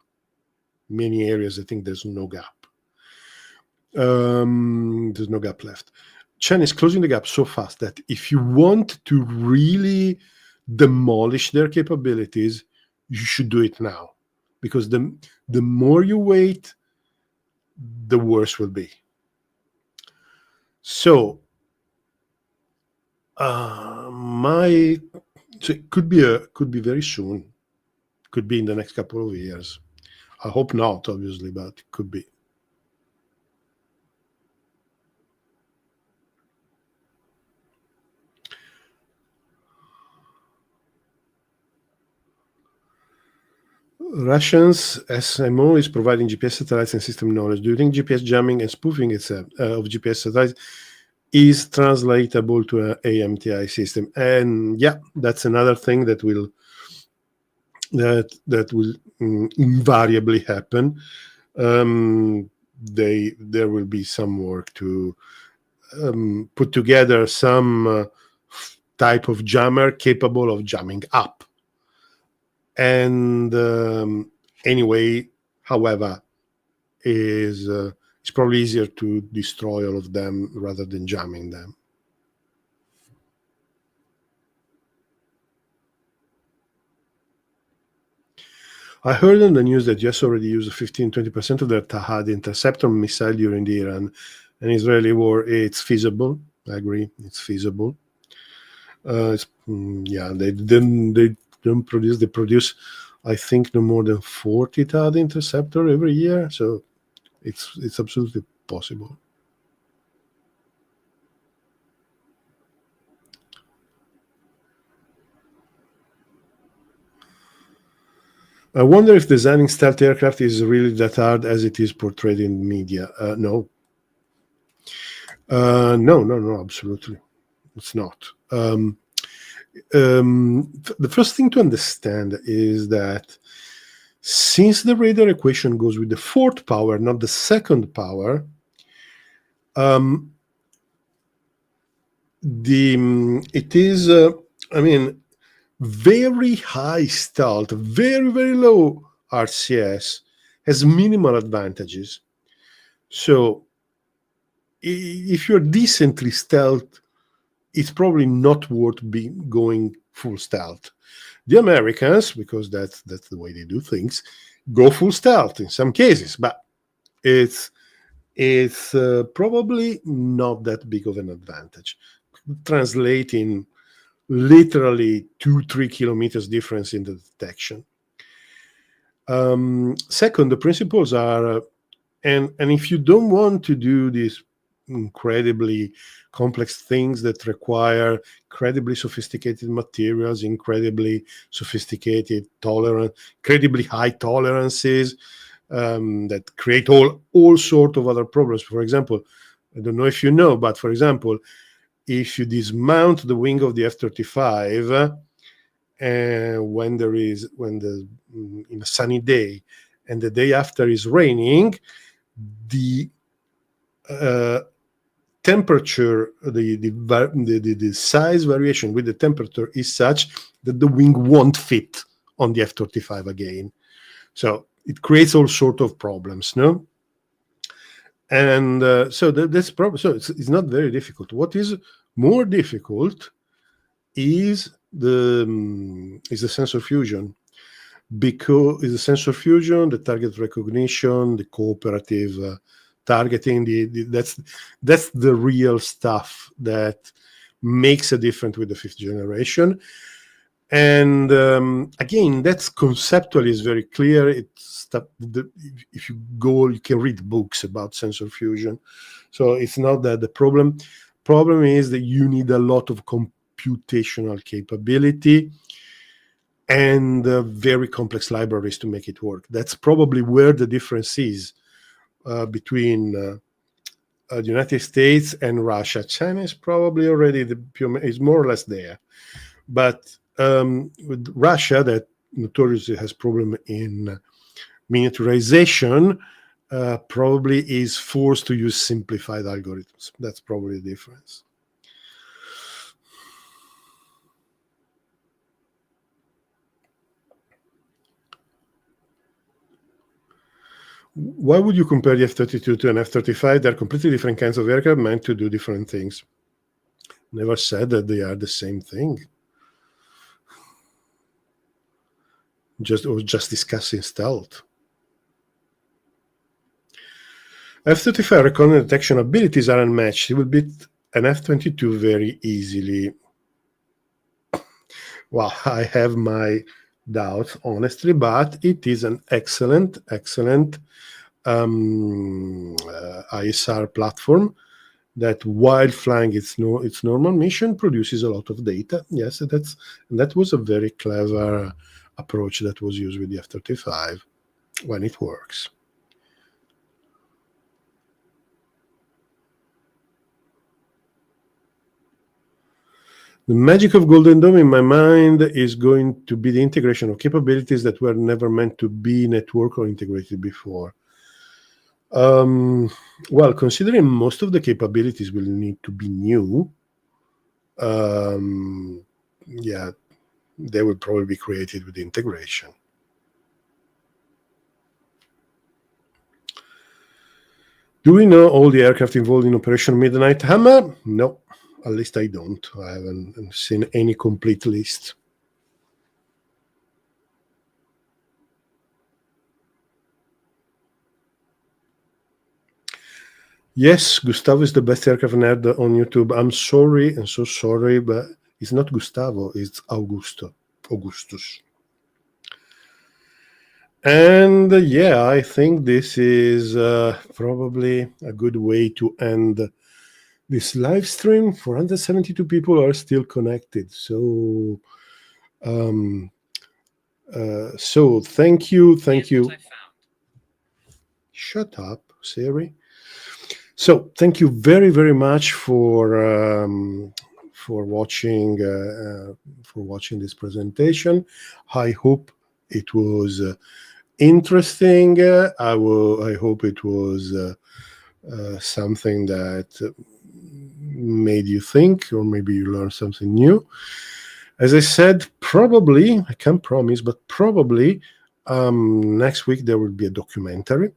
many areas I think there's no gap. There's no gap left. China is closing the gap so fast that if you want to really demolish their capabilities, you should do it now, because the more you wait, the worse will be. So so it could be very soon, could be in the next couple of years. I hope not, obviously, but it could be. Russians SMO is providing GPS satellites and system knowledge. Do you think GPS jamming and spoofing itself of GPS satellites is translatable to an AMTI system? And yeah, that's another thing that will invariably happen. There will be some work to put together some type of jammer capable of jamming up. And anyway, however, it's probably easier to destroy all of them rather than jamming them. I heard on the news that US already used 15-20% of their Tahad interceptor missile during the Iran and Israeli war. It's feasible. I agree. It's feasible. They don't produce. They produce, I think, no more than 40 THAAD interceptor every year. So it's absolutely possible. I wonder if designing stealth aircraft is really that hard as it is portrayed in media. No. No, absolutely. It's not. The first thing to understand is that since the radar equation goes with the fourth power, not the second power, it is, very high stealth, very, very low RCS has minimal advantages. So if you're decently stealth, it's probably not worth going full stealth. The Americans, because that's the way they do things, go full stealth in some cases, but it's probably not that big of an advantage. Translating literally 2-3 kilometers difference in the detection. Second, the principles are, and if you don't want to do these incredibly complex things that require incredibly sophisticated materials, incredibly sophisticated incredibly high tolerances, that create all sort of other problems. For example, I don't know if you know, but for example, if you dismount the wing of the F-35 in a sunny day, and the day after is raining, the temperature, the size variation with the temperature is such that the wing won't fit on the F-35 again. So it creates all sort of problems, no? And so that's problem. So it's not very difficult. What is more difficult is the sensor fusion, because it's the sensor fusion, the target recognition, the cooperative targeting. That's the real stuff that makes a difference with the 5th generation. And again, that's conceptually is very clear. If you go, you can read books about sensor fusion. So it's not that the problem is that you need a lot of computational capability and very complex libraries to make it work. That's probably where the difference is between the United States and Russia. China is probably already is more or less there, but with Russia, that notoriously has problem in miniaturization, probably is forced to use simplified algorithms. That's probably the difference. Why would you compare the F-32 to an F-35? They're completely different kinds of aircraft meant to do different things. Never said that they are the same thing. Just discussing stealth. F-35 recon detection abilities are unmatched. It will beat an F-22 very easily. Well, I have my doubts, honestly, but it is an excellent ISR platform that, while flying its normal mission, produces a lot of data. Yes, that was a very clever approach that was used with the F-35 when it works. The magic of Golden Dome, in my mind, is going to be the integration of capabilities that were never meant to be network or integrated before. Well, considering most of the capabilities will need to be new, yeah, they will probably be created with integration. Do we know all the aircraft involved in Operation Midnight Hammer? No, at least I don't. I haven't seen any complete list. Yes, Gustavo is the best aircraft nerd on YouTube. I'm sorry, and so sorry, but it's not Gustavo, it's Augustus. And yeah, I think this is probably a good way to end this live stream. 472 people are still connected. So, so thank you. Shut up, Siri. So thank you very, very much for watching this presentation. I hope it was interesting. I hope it was something that made you think, or maybe you learned something new. As I said, probably, I can't promise, but probably next week there will be a documentary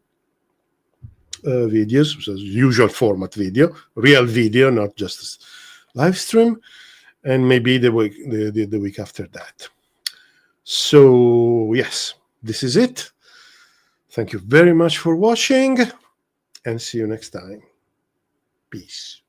videos, so usual format video, real video, not just live stream, and maybe the week after that. So yes, this is it. Thank you very much for watching, and see you next time. Peace.